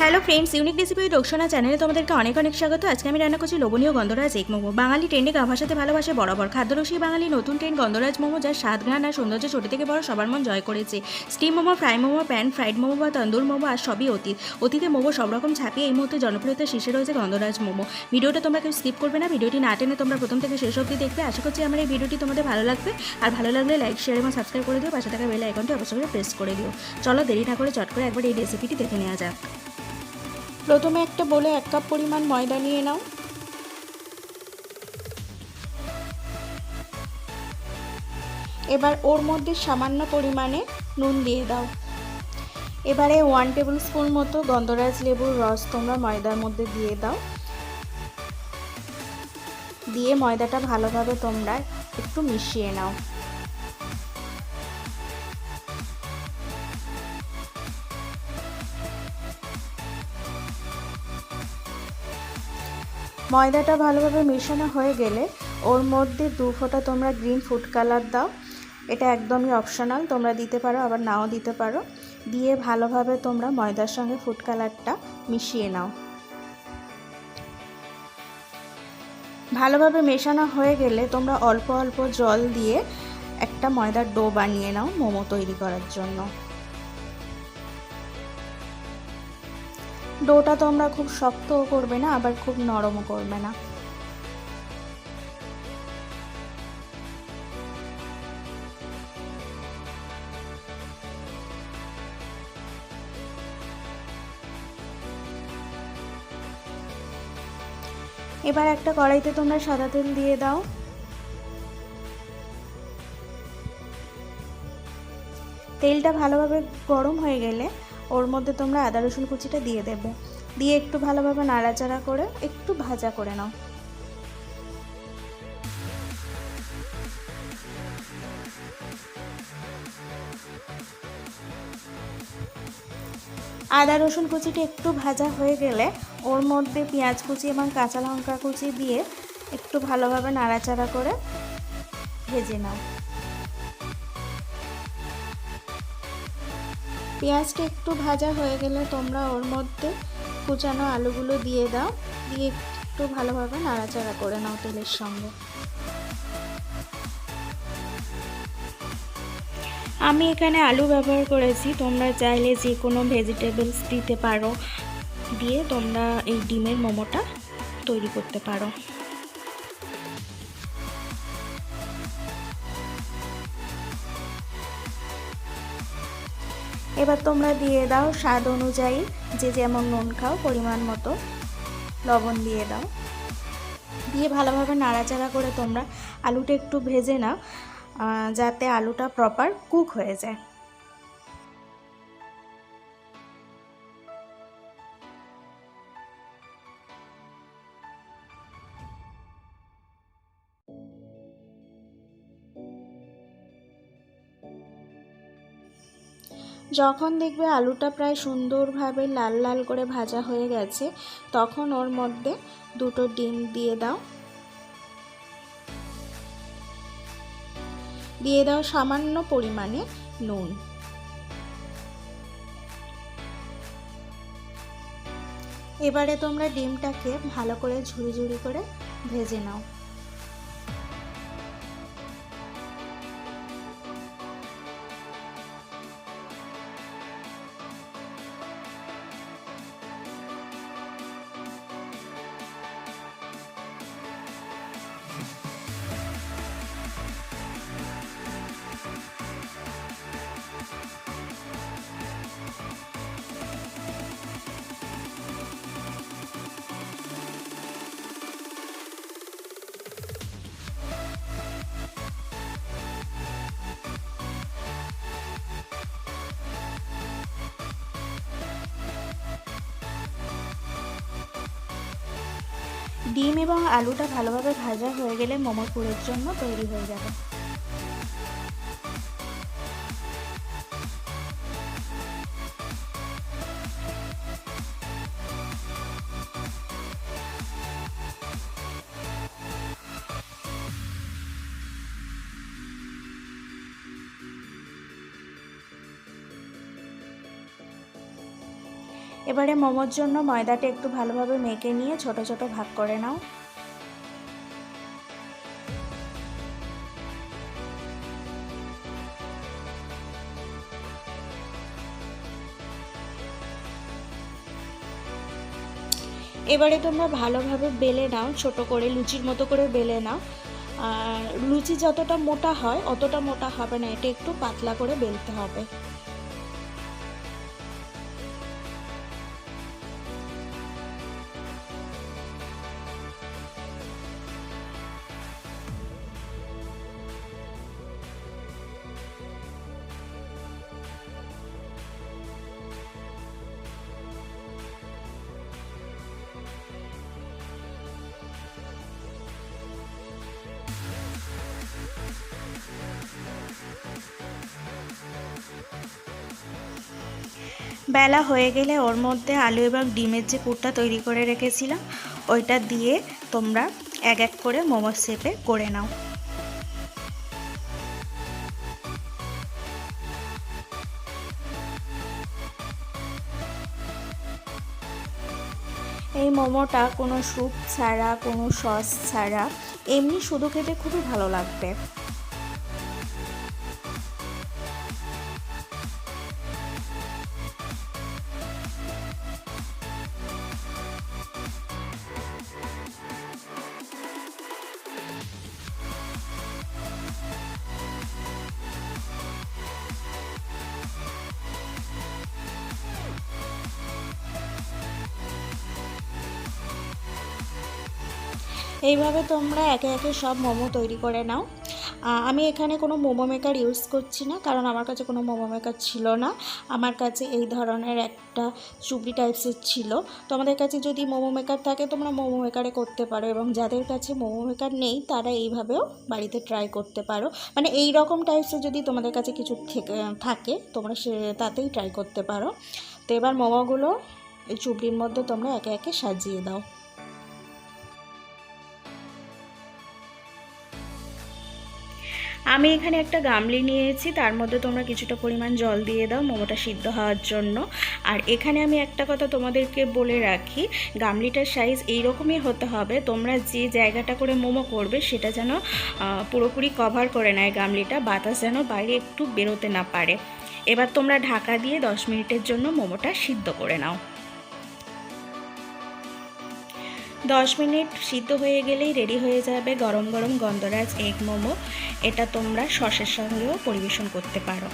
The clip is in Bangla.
Hello friends, unique recipe Roksana চ্যানেলে তোমাদেরকে অনেক অনেক স্বাগত। আজকে আমি রান্না করছি লোভনীয় ghondhoraj এগ মোমো। বাঙালি ট্রেন্ডে গা ভাসাতে ভালোবাসে বরাবর খাদ্যরসিক বাঙালি নতুন ট্রেন্ড ghondhoraj মোমো, যার স্বাদ ঘ্রাণ আর সৌন্দর্য ছোট থেকে বড় সবার মন জয় করেছে। Steam momo, fry momo, pan fried momo বা তন্দুর মোমো আর সবই অতীতে মোমো সব রকম ছাপিয়ে এই মুহূর্তে জনপ্রিয়তার শীর্ষে রয়েছে ghondhoraj মোমো। ভিডিওটা তোমরা কেউ স্কিপ করবে না, ভিডিওটি না টেনে তোমরা প্রথম থেকে শেষ অবধি দেখবে। আশা করছি আমার এই ভিডিওটি তোমাদের ভালো লাগবে, আর ভালো লাগলে লাইক শেয়ার এবং সাবস্ক্রাইব করে দিও, পাশে থাকা বেল আইকনটি অবশ্যই করে প্রেস করে দিও। চলো দেরি না করে চট করে একবার এই রেসিপিটি দেখে নেওয়া যাক। প্রথমে একটা বলে 1 কাপ পরিমাণ ময়দা নিয়ে নাও। এবার ওর মধ্যে সামান্য পরিমাণে নুন দিয়ে দাও। এবারে 1 টেবিল স্পুন মতো গন্ধরাজ লেবুর রস তোমরা ময়দার মধ্যে দিয়ে দাও। দিয়ে ময়দাটা ভালোভাবে তোমরা একটু মিশিয়ে নাও। ময়দাটা ভালোভাবে মেশানো হয়ে গেলে ওর মধ্যে 2 ফোঁটা তোমরা গ্রিন ফুড কালার দাও। এটা একদমই অপশনাল, তোমরা দিতে পারো আবার নাও দিতে পারো। দিয়ে ভালোভাবে তোমরা ময়দার সঙ্গে ফুড কালারটা মিশিয়ে নাও। ভালোভাবে মেশানো হয়ে গেলে তোমরা অল্প অল্প জল দিয়ে একটা ময়দার ডো বানিয়ে নাও মোমো তৈরি করার জন্য। ডোটা তোমরা খুব শক্তও করবে না আবার খুব নরমও করবে না। এবার একটা কড়াইতে তোমরা সাদা তেল দিয়ে দাও। তেলটা ভালোভাবে গরম হয়ে গেলে ওর মধ্যে তোমরা আদা রসুন কুচিটা দিয়ে দেবে। দিয়ে একটু ভালোভাবে নাড়াচাড়া করে একটু ভাজা করে নাও। আদা রসুন কুচিটা একটু ভাজা হয়ে গেলে ওর মধ্যে পেঁয়াজ কুচি এবং কাঁচা লঙ্কা কুচি দিয়ে একটু ভালোভাবে নাড়াচাড়া করে ভেজে নাও। পেঁয়াজটা একটু ভাজা হয়ে গেলে তোমরা ওর মধ্যে কুচানো আলুগুলো দিয়ে দাও। দিয়ে একটু ভালোভাবে নাড়াচাড়া করে নাও তেলের সঙ্গে। আমি এখানে আলু ব্যবহার করেছি, তোমরা চাইলে যে কোনো ভেজিটেবলস দিতে পারো। দিয়ে তোমরা এই ডিমের মোমোটা তৈরি করতে পারো। এবার তোমরা দিয়ে দাও স্বাদ অনুযায়ী, যে যেমন নুন খাও পরিমাণ মতো লবণ দিয়ে দাও। দিয়ে ভালোভাবে নাড়াচাড়া করে তোমরা আলুটা একটু ভেজে নাও, যাতে আলুটা প্রপার কুক হয়ে যায়। যখন দেখবে আলুটা প্রায় সুন্দরভাবে লাল লাল করে ভাজা হয়ে গেছে, তখন ওর মধ্যে 2টো ডিম দিয়ে দাও। দিয়ে দাও সামান্য পরিমাণে নুন। এবারে তোমরা ডিমটাকে ভালো করে ঝুরি ঝুরি করে ভেজে নাও। ডিম এবং আলুটা ভালোভাবে ভাজা হয়ে গেলে মোমো পুরের জন্য তৈরি হয়ে যাবে। এবারে মোমোর জন্য ময়দাটা একটু ভালোভাবে মেখে নিয়ে ছোট ছোট ভাগ করে নাও। এবারে তোমরা ভালোভাবে বেলে নাও, ছোট করে লুচির মতো করে বেলে নাও। আর লুচি যতটা মোটা হয় অতটা মোটা হবে না, এটা একটু পাতলা করে বেলতে হবে। বেলা হয়ে গেলে ওর মধ্যে আলু এবং ডিমের যে পুরটা তৈরি করে রেখেছিলাম ওইটা দিয়ে তোমরা এক এক করে মোমোর শেপে করে নাও। এই মোমোটা কোনো স্যুপ ছাড়া, কোনো সস ছাড়া এমনি শুধু খেতে খুবই ভালো লাগবে। এইভাবে তোমরা একে একে সব মোমো তৈরি করে নাও। আমি এখানে কোনো মোমো মেকার ইউজ করছি না, কারণ আমার কাছে কোনো মোমো মেকার ছিল না। আমার কাছে এই ধরনের একটা চুবড়ি টাইপসের ছিল। তোমাদের কাছে যদি মোমো মেকার থাকে তোমরা মোমো মেকারে করতে পারো, এবং যাদের কাছে মোমো মেকার নেই তারা এইভাবেও বাড়িতে ট্রাই করতে পারো। মানে এই রকম টাইপসের যদি তোমাদের কাছে কিছু থাকে তোমরা তাতেই ট্রাই করতে পারো। তো এবার মোমোগুলো এই চুবড়ির মধ্যে তোমরা একে একে সাজিয়ে দাও। আমি এখানে একটা গামলি নিয়েছি, তার মধ্যে তোমরা কিছুটা পরিমাণ জল দিয়ে দাও মোমোটা সিদ্ধ হওয়ার জন্য। আর এখানে আমি একটা কথা তোমাদেরকে বলে রাখি, গামলিটার সাইজ এইরকমই হতে হবে। তোমরা যে জায়গাটা করে মোমো করবে সেটা যেন পুরোপুরি কভার করে নেয় গামলিটা, বাতাস যেন বাইরে একটু বেরোতে না পারে। এবার তোমরা ঢাকা দিয়ে 10 মিনিটের জন্য মোমোটা সিদ্ধ করে নাও। 10 মিনিট সিদ্ধ হয়ে গেলেই রেডি হয়ে যাবে গরম গরম গন্ধরাজ এগ মোমো। এটা তোমরা সসের সঙ্গেও পরিবেশন করতে পারো।